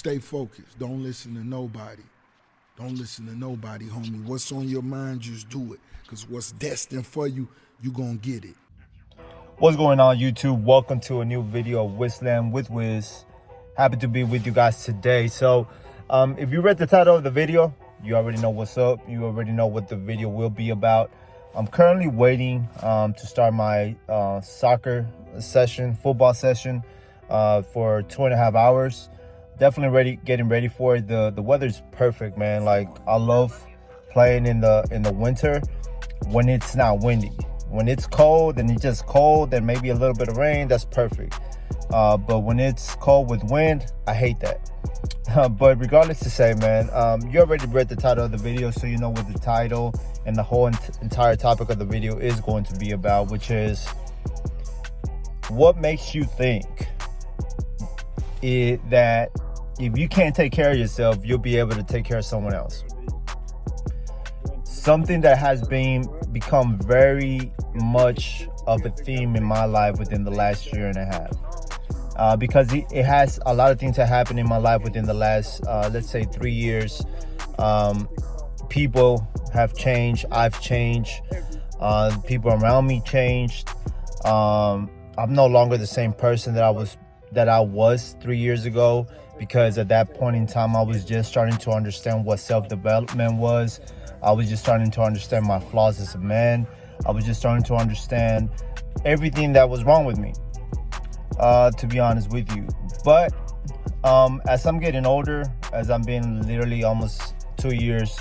stay focused. Don't listen to nobody. Don't listen to nobody, homie. What's on your mind, just do it. Because what's destined for you, you gonna get it. What's going on, YouTube? Welcome to a new video of Wizland with Wiz. Happy to be with you guys today. So if you read the title of the video, you already know what's up. You already know what the video will be about. I'm currently waiting to start my soccer session, football session for 2.5 hours. Definitely getting ready for it. The weather's perfect, man. Like, I love playing in the winter when it's not windy. When it's cold and it's just cold and maybe a little bit of rain, that's perfect. But when it's cold with wind, I hate that. But regardless to say, man, you already read the title of the video, so you know what the title and the whole entire topic of the video is going to be about, which is what makes you think that if you can't take care of yourself, you'll be able to take care of someone else. Something that has become very much of a theme in my life within the last 1.5 years. Because it has a lot of things that happened in my life within the last, let's say, 3 years. People have changed. I've changed. People around me changed. I'm no longer the same person that I was 3 years ago, because at that point in time, I was just starting to understand what self-development was. I was just starting to understand my flaws as a man. I was just starting to understand everything that was wrong with me, to be honest with you. But as I'm getting older, as I'm being literally almost 2 years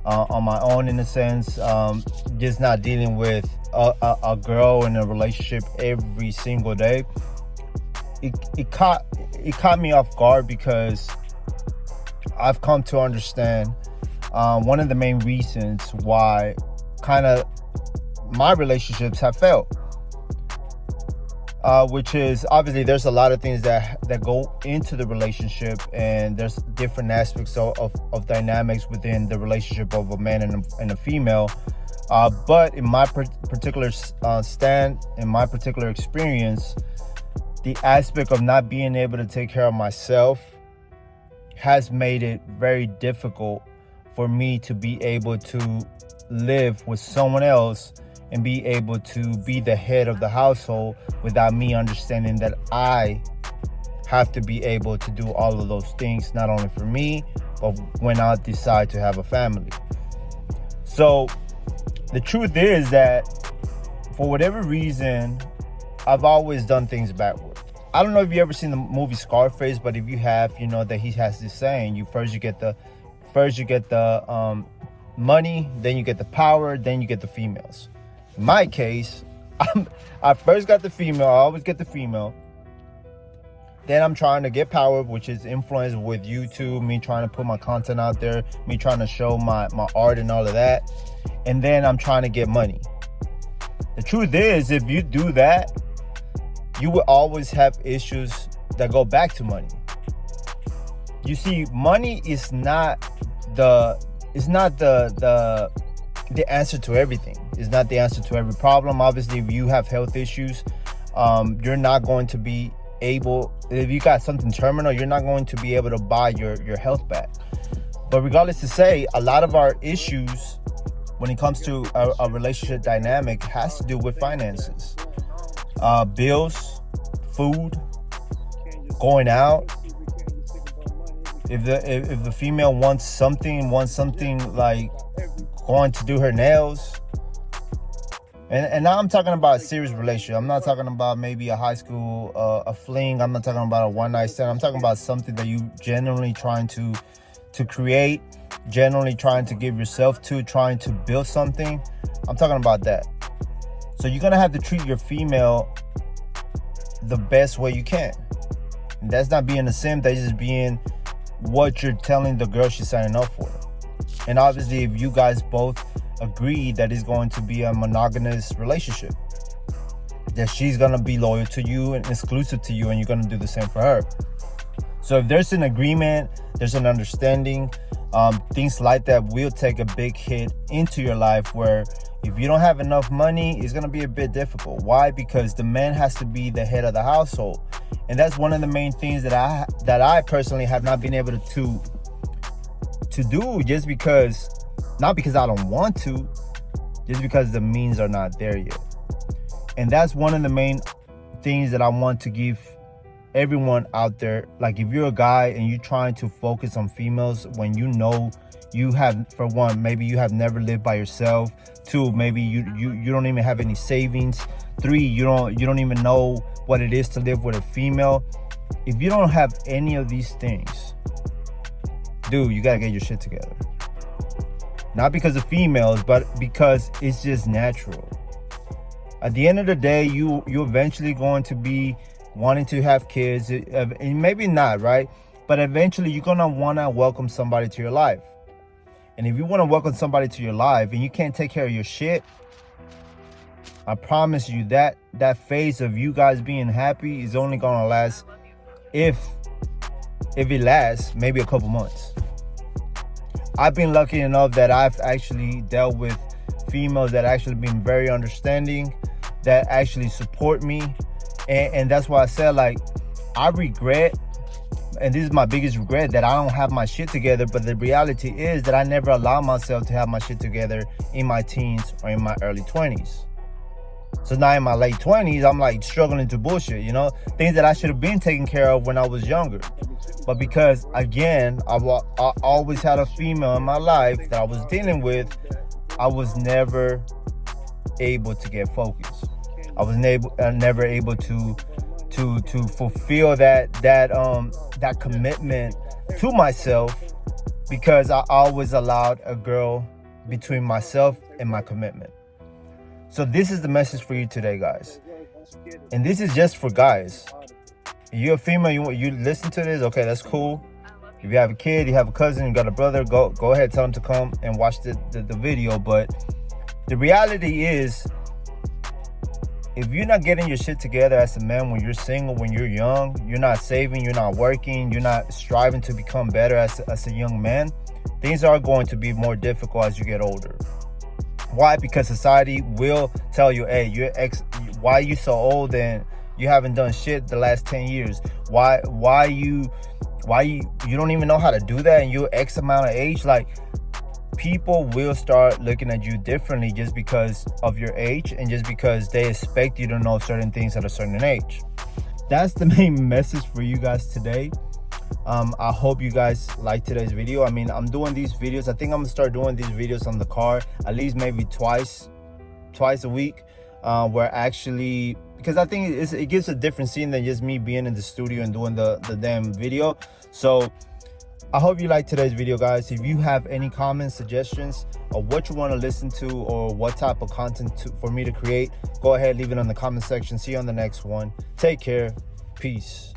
on my own, in a sense, just not dealing with a girl in a relationship every single day, it caught me off guard, because I've come to understand one of the main reasons why kind of my relationships have failed, which is obviously there's a lot of things that go into the relationship, and there's different aspects of dynamics within the relationship of a man and a female. But in my particular in my particular experience, the aspect of not being able to take care of myself has made it very difficult for me to be able to live with someone else and be able to be the head of the household without me understanding that I have to be able to do all of those things, not only for me, but when I decide to have a family. So the truth is that for whatever reason, I've always done things backwards. I don't know if you ever seen the movie Scarface, but if you have, you know that he has this saying: first you get the money, then you get the power, then you get the females. In my case, I first got the female. I always get the female. Then I'm trying to get power, which is influence with YouTube, me trying to put my content out there, me trying to show my art and all of that. And then I'm trying to get money. The truth is, if you do that, you will always have issues that go back to money. You see, money is not the answer to everything. It's not the answer to every problem. Obviously, if you have health issues, you're not going to be able, if you got something terminal, you're not going to be able to buy your health back. But regardless to say, a lot of our issues when it comes to a relationship dynamic has to do with finances. Bills, food, going out. If the female wants something like going to do her nails, and now I'm talking about a serious relationship. I'm not talking about maybe a high school a fling. I'm not talking about a one night stand. I'm talking about something that you genuinely trying to create, genuinely trying to give yourself to, trying to build something. I'm talking about that. So you're gonna have to treat your female the best way you can. And that's not being a simp. That's just being what you're telling the girl she's signing up for. And obviously, if you guys both agree that it's going to be a monogamous relationship, that she's gonna be loyal to you and exclusive to you, and you're gonna do the same for her. So if there's an agreement, there's an understanding, things like that will take a big hit into your life, where If you don't have enough money, it's gonna be a bit difficult. Why? Because the man has to be the head of the household, and that's one of the main things that I personally have not been able to do, just because, not because I don't want to, just because the means are not there yet. And that's one of the main things that I want to give everyone out there. Like, if you're a guy and you're trying to focus on females when you know you have, for one, maybe you have never lived by yourself. Two, maybe you don't even have any savings. Three, you don't even know what it is to live with a female. If you don't have any of these things, dude, you gotta get your shit together. Not because of females, but because it's just natural. At the end of the day, you eventually going to be wanting to have kids, and maybe not, right? But eventually you're gonna wanna welcome somebody to your life. And if you wanna welcome somebody to your life and you can't take care of your shit, I promise you that phase of you guys being happy is only gonna last, if it lasts, maybe a couple months. I've been lucky enough that I've actually dealt with females that actually been very understanding, that actually support me. And that's why I said, like, I regret, and this is my biggest regret, that I don't have my shit together. But the reality is that I never allowed myself to have my shit together in my teens or in my early 20s. So now in my late 20s, I'm like struggling to bullshit, you know, things that I should have been taking care of when I was younger. But because, again, I always had a female in my life that I was dealing with, I was never able to get focused. I was never able to fulfill that commitment to myself, because I always allowed a girl between myself and my commitment. So this is the message for you today, guys. And this is just for guys. If you're a female, you listen to this, okay, that's cool. If you have a kid, you have a cousin, you got a brother, go ahead, tell them to come and watch the video. But the reality is, if you're not getting your shit together as a man when you're single, when you're young, you're not saving, you're not working, you're not striving to become better as a young man, things are going to be more difficult as you get older. Why? Because society will tell you, hey, why are you so old and you haven't done shit the last 10 years? Why you don't even know how to do that and you're X amount of age? Like, people will start looking at you differently just because of your age and just because they expect you to know certain things at a certain age. That's the main message for you guys today. I hope you guys like today's video. I mean, I'm doing these videos. I think I'm gonna start doing these videos on the car at least maybe twice a week, where actually, because I think it gives a different scene than just me being in the studio and doing the damn video. So I hope you like today's video, guys. If you have any comments, suggestions of what you want to listen to or what type of content for me to create, go ahead, leave it in the comment section. See you on the next one. Take care. Peace.